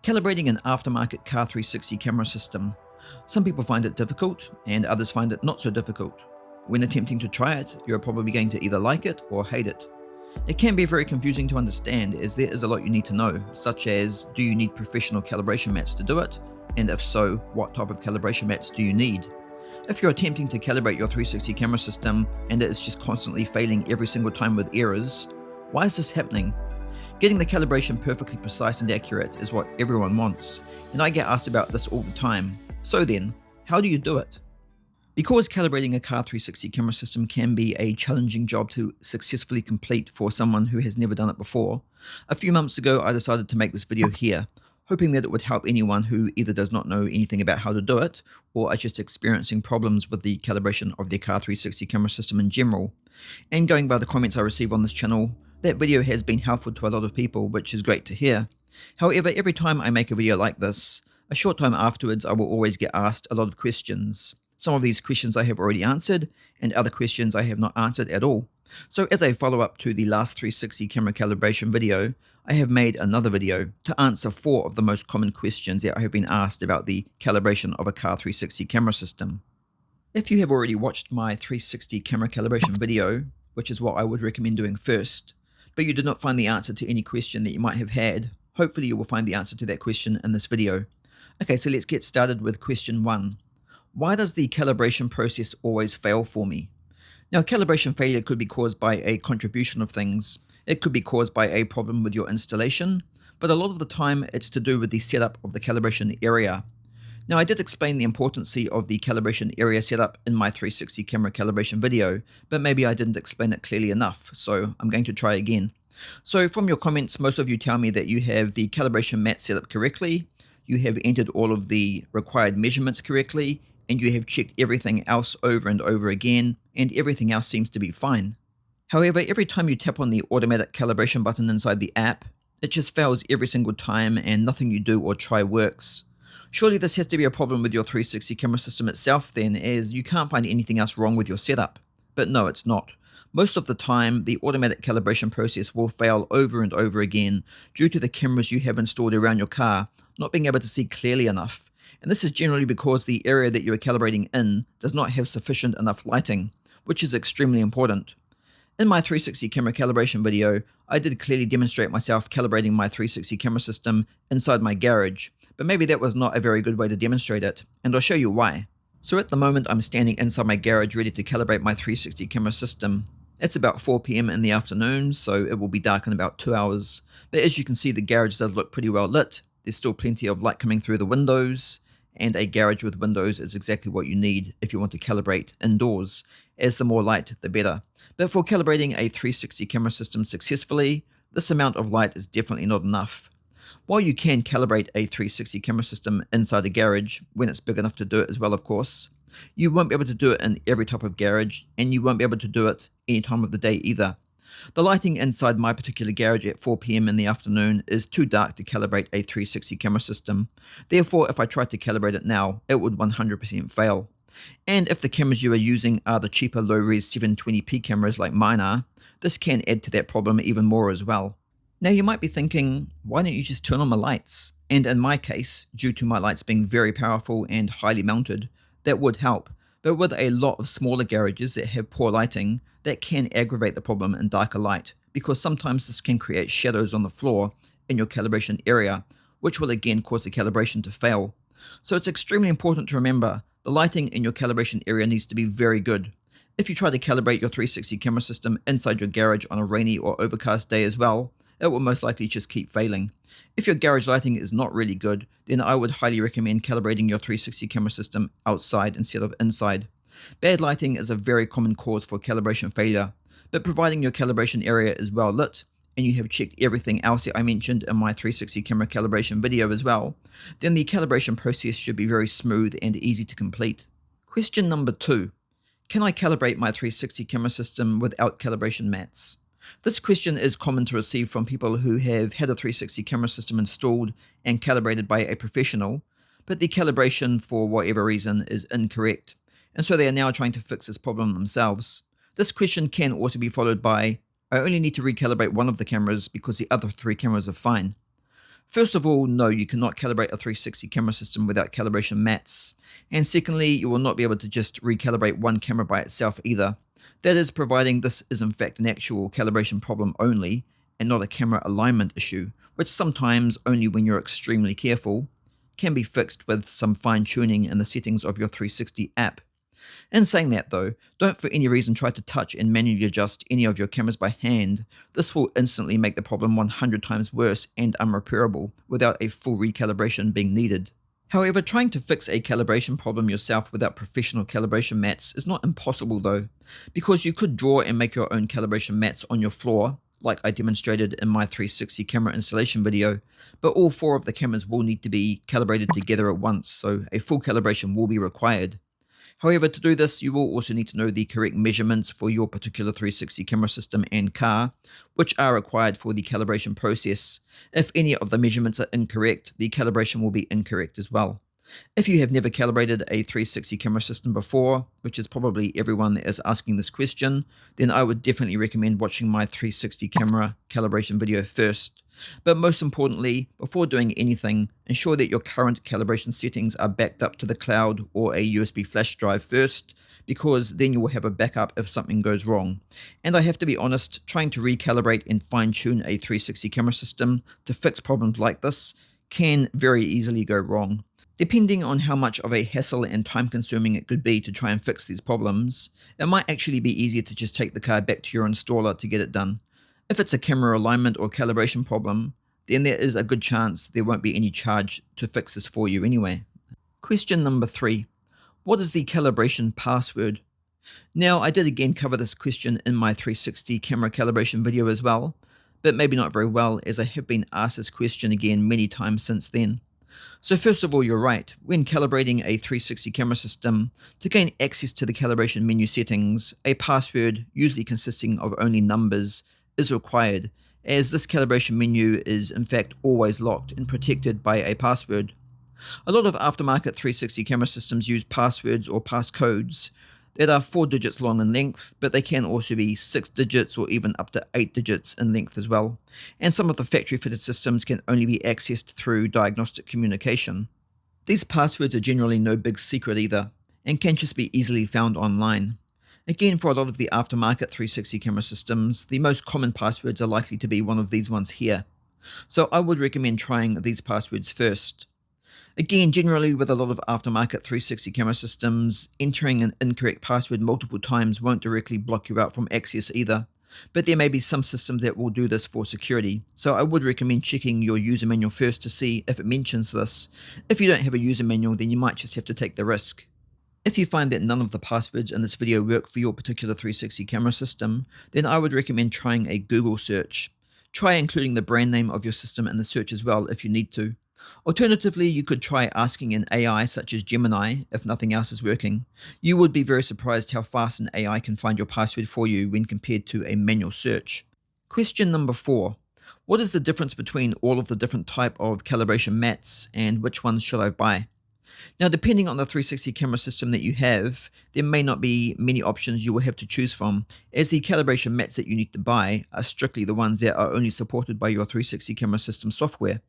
Calibrating an aftermarket Car 360 camera system. Some people find it difficult and others find it not so difficult. When attempting to try it, you're probably going to either like it or hate it. It can be very confusing to understand as there is a lot you need to know, such as do you need professional calibration mats to do it? And if so, what type of calibration mats do you need? If you're attempting to calibrate your 360 camera system and it is just constantly failing every single time with errors, why is this happening? Getting the calibration perfectly precise and accurate is what everyone wants, and I get asked about this all the time. So then, how do you do it? Because calibrating a Car 360 camera system can be a challenging job to successfully complete for someone who has never done it before, a few months ago I decided to make this video here, hoping that it would help anyone who either does not know anything about how to do it, or are just experiencing problems with the calibration of their Car 360 camera system in general. And going by the comments I receive on this channel, that video has been helpful to a lot of people, which is great to hear. However, every time I make a video like this, a short time afterwards I will always get asked a lot of questions. Some of these questions I have already answered, and other questions I have not answered at all. So as a follow-up to the last 360 camera calibration video, I have made another video to answer 4 of the most common questions that I have been asked about the calibration of a Car 360 camera system. If you have already watched my 360 camera calibration video, which is what I would recommend doing first, but you did not find the answer to any question that you might have had, hopefully you will find the answer to that question in this video. Okay, so let's get started with question 1. Why does the calibration process always fail for me? Now, calibration failure could be caused by a contribution of things. It could be caused by a problem with your installation, but a lot of the time it's to do with the setup of the calibration area. Now, I did explain the importance of the calibration area setup in my 360 camera calibration video, but maybe I didn't explain it clearly enough, so I'm going to try again. So from your comments, most of you tell me that you have the calibration mat set up correctly, you have entered all of the required measurements correctly, and you have checked everything else over and over again, and everything else seems to be fine. However, every time you tap on the automatic calibration button inside the app, it just fails every single time and nothing you do or try works. Surely this has to be a problem with your 360 camera system itself then, as you can't find anything else wrong with your setup. But no, it's not. Most of the time, the automatic calibration process will fail over and over again due to the cameras you have installed around your car not being able to see clearly enough. And this is generally because the area that you are calibrating in does not have sufficient enough lighting, which is extremely important. In my 360 camera calibration video, I did clearly demonstrate myself calibrating my 360 camera system inside my garage, but maybe that was not a very good way to demonstrate it, and I'll show you why. So at the moment I'm standing inside my garage ready to calibrate my 360 camera system. It's about 4 PM in the afternoon, so it will be dark in about 2 hours, but as you can see the garage does look pretty well lit. There's still plenty of light coming through the windows, and a garage with windows is exactly what you need if you want to calibrate indoors, as the more light the better. But for calibrating a 360 camera system successfully, this amount of light is definitely not enough. While you can calibrate a 360 camera system inside a garage, when it's big enough to do it as well of course, you won't be able to do it in every type of garage, and you won't be able to do it any time of the day either. The lighting inside my particular garage at 4 PM in the afternoon is too dark to calibrate a 360 camera system. Therefore, if I tried to calibrate it now, it would 100% fail. And if the cameras you are using are the cheaper low-res 720p cameras like mine are, this can add to that problem even more as well. Now you might be thinking, why don't you just turn on my lights? And in my case, due to my lights being very powerful and highly mounted, that would help. But with a lot of smaller garages that have poor lighting, that can aggravate the problem in darker light, because sometimes this can create shadows on the floor in your calibration area, which will again cause the calibration to fail. So it's extremely important to remember, the lighting in your calibration area needs to be very good. If you try to calibrate your 360 camera system inside your garage on a rainy or overcast day as well, it will most likely just keep failing. If your garage lighting is not really good, then I would highly recommend calibrating your 360 camera system outside instead of inside. Bad lighting is a very common cause for calibration failure, but providing your calibration area is well lit, and you have checked everything else that I mentioned in my 360 camera calibration video as well, then the calibration process should be very smooth and easy to complete. Question number 2. Can I calibrate my 360 camera system without calibration mats? This question is common to receive from people who have had a 360 camera system installed and calibrated by a professional, but the calibration for whatever reason is incorrect, and so they are now trying to fix this problem themselves. This question can also be followed by, I only need to recalibrate one of the cameras because the other 3 cameras are fine. First of all, no, you cannot calibrate a 360 camera system without calibration mats. And secondly, you will not be able to just recalibrate one camera by itself either. That is, providing this is in fact an actual calibration problem only, and not a camera alignment issue, which sometimes, only when you're extremely careful, can be fixed with some fine tuning in the settings of your 360 app. In saying that though, don't for any reason try to touch and manually adjust any of your cameras by hand. This will instantly make the problem 100 times worse and unrepairable without a full recalibration being needed. However, trying to fix a calibration problem yourself without professional calibration mats is not impossible though, because you could draw and make your own calibration mats on your floor, like I demonstrated in my 360 camera installation video, but all four of the cameras will need to be calibrated together at once, so a full calibration will be required. However, to do this, you will also need to know the correct measurements for your particular 360 camera system and car, which are required for the calibration process. If any of the measurements are incorrect, the calibration will be incorrect as well. If you have never calibrated a 360 camera system before, which is probably everyone that is asking this question, then I would definitely recommend watching my 360 camera calibration video first. But most importantly, before doing anything, ensure that your current calibration settings are backed up to the cloud or a USB flash drive first, because then you will have a backup if something goes wrong. And I have to be honest, trying to recalibrate and fine-tune a 360 camera system to fix problems like this can very easily go wrong. Depending on how much of a hassle and time consuming it could be to try and fix these problems, it might actually be easier to just take the car back to your installer to get it done. If it's a camera alignment or calibration problem, then there is a good chance there won't be any charge to fix this for you anyway. Question number 3. What is the calibration password? Now, I did again cover this question in my 360 camera calibration video as well, but maybe not very well, as I have been asked this question again many times since then. So first of all, you're right. When calibrating a 360 camera system, to gain access to the calibration menu settings, a password, usually consisting of only numbers, is required, as this calibration menu is in fact always locked and protected by a password. A lot of aftermarket 360 camera systems use passwords or passcodes that are 4 digits long in length, but they can also be 6 digits or even up to 8 digits in length as well. And some of the factory fitted systems can only be accessed through diagnostic communication. These passwords are generally no big secret either, and can just be easily found online. Again, for a lot of the aftermarket 360 camera systems, the most common passwords are likely to be one of these ones here. So I would recommend trying these passwords first. Again, generally with a lot of aftermarket 360 camera systems, entering an incorrect password multiple times won't directly block you out from access either, but there may be some systems that will do this for security, so I would recommend checking your user manual first to see if it mentions this. If you don't have a user manual, then you might just have to take the risk. If you find that none of the passwords in this video work for your particular 360 camera system, then I would recommend trying a Google search. Try including the brand name of your system in the search as well if you need to. Alternatively, you could try asking an AI such as Gemini if nothing else is working. You would be very surprised how fast an AI can find your password for you when compared to a manual search. Question number 4. What is the difference between all of the different type of calibration mats, and which ones should I buy? Now, depending on the 360 camera system that you have, there may not be many options you will have to choose from, as the calibration mats that you need to buy are strictly the ones that are only supported by your 360 camera system software.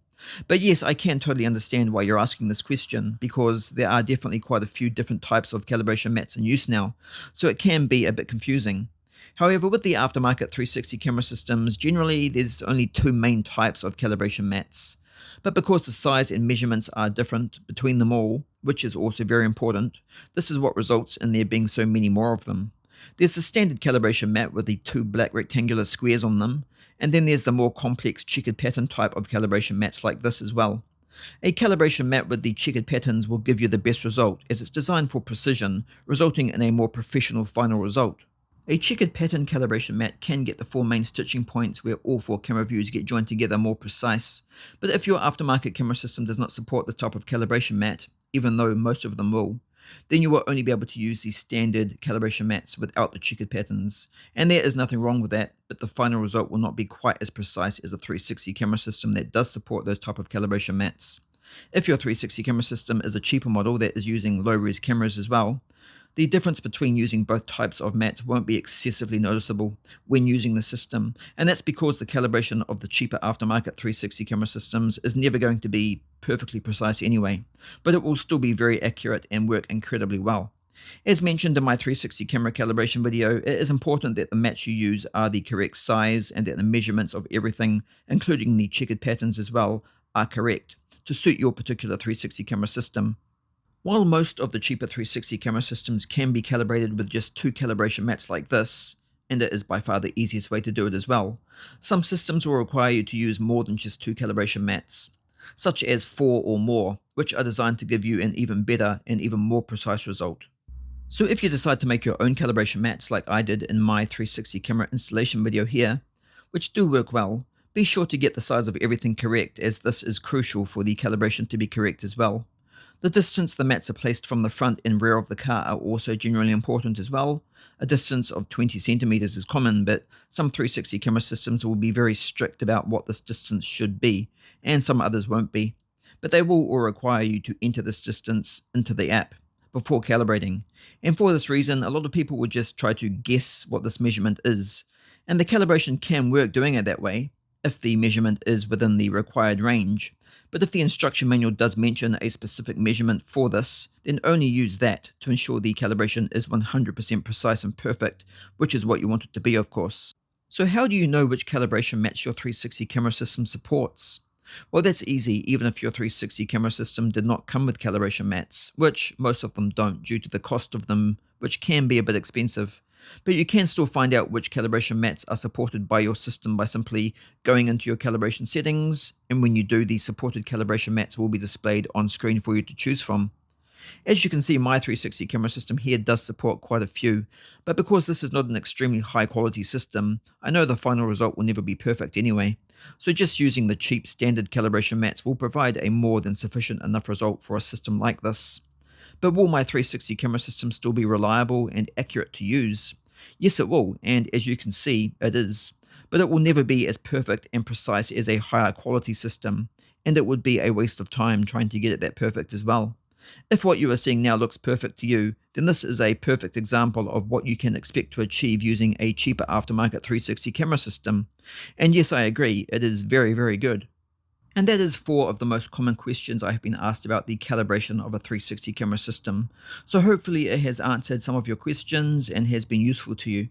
But yes, I can totally understand why you're asking this question, because there are definitely quite a few different types of calibration mats in use now, so it can be a bit confusing. However, with the aftermarket 360 camera systems, generally there's only 2 main types of calibration mats. But because the size and measurements are different between them all, which is also very important, this is what results in there being so many more of them. There's the standard calibration mat with the 2 black rectangular squares on them, and then there's the more complex checkered pattern type of calibration mats like this as well. A calibration mat with the checkered patterns will give you the best result, as it's designed for precision, resulting in a more professional final result. A checkered pattern calibration mat can get the 4 main stitching points where all 4 camera views get joined together more precise, but if your aftermarket camera system does not support this type of calibration mat, even though most of them will, then you will only be able to use these standard calibration mats without the checkered patterns. And there is nothing wrong with that, but the final result will not be quite as precise as a 360 camera system that does support those type of calibration mats. If your 360 camera system is a cheaper model that is using low-res cameras as well, The difference between using both types of mats won't be excessively noticeable when using the system, and that's because the calibration of the cheaper aftermarket 360 camera systems is never going to be perfectly precise anyway, but it will still be very accurate and work incredibly well. As mentioned in my 360 camera calibration video, it is important that the mats you use are the correct size and that the measurements of everything, including the checkered patterns as well, are correct to suit your particular 360 camera system. While most of the cheaper 360 camera systems can be calibrated with just 2 calibration mats like this, and it is by far the easiest way to do it as well, some systems will require you to use more than just 2 calibration mats, such as 4 or more, which are designed to give you an even better and even more precise result. So if you decide to make your own calibration mats like I did in my 360 camera installation video here, which do work well, be sure to get the size of everything correct, as this is crucial for the calibration to be correct as well. The distance the mats are placed from the front and rear of the car are also generally important as well. A distance of 20 centimeters is common, but some 360 camera systems will be very strict about what this distance should be, and some others won't be. But they will all require you to enter this distance into the app before calibrating. And for this reason, a lot of people would just try to guess what this measurement is. And the calibration can work doing it that way, if the measurement is within the required range. But if the instruction manual does mention a specific measurement for this, then only use that to ensure the calibration is 100% precise and perfect, which is what you want it to be, of course. So how do you know which calibration mats your 360 camera system supports? Well, that's easy even if your 360 camera system did not come with calibration mats, which most of them don't due to the cost of them, which can be a bit expensive. But you can still find out which calibration mats are supported by your system by simply going into your calibration settings, and when you do, the supported calibration mats will be displayed on screen for you to choose from. As you can see, my 360 camera system here does support quite a few, but because this is not an extremely high quality system, I know the final result will never be perfect anyway. So just using the cheap standard calibration mats will provide a more than sufficient enough result for a system like this. But will my 360 camera system still be reliable and accurate to use? Yes, it will, and as you can see, it is. But it will never be as perfect and precise as a higher quality system, and it would be a waste of time trying to get it that perfect as well. If what you are seeing now looks perfect to you, then this is a perfect example of what you can expect to achieve using a cheaper aftermarket 360 camera system. And yes, I agree, it is very, very good. And that is 4 of the most common questions I have been asked about the calibration of a 360 camera system. So hopefully it has answered some of your questions and has been useful to you.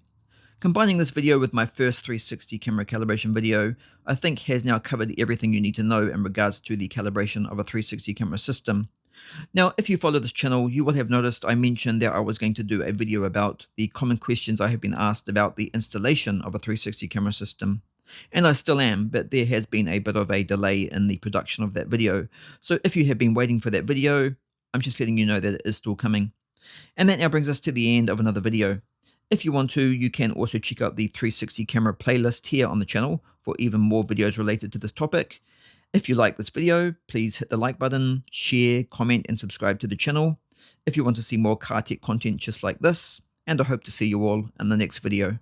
Combining this video with my first 360 camera calibration video, I think has now covered everything you need to know in regards to the calibration of a 360 camera system. Now, if you follow this channel, you will have noticed I mentioned that I was going to do a video about the common questions I have been asked about the installation of a 360 camera system. And I still am, but there has been a bit of a delay in the production of that video. So if you have been waiting for that video, I'm just letting you know that it is still coming. And that now brings us to the end of another video. If you want to, you can also check out the 360 camera playlist here on the channel for even more videos related to this topic. If you like this video, please hit the like button, share, comment, and subscribe to the channel if you want to see more car tech content just like this, and I hope to see you all in the next video.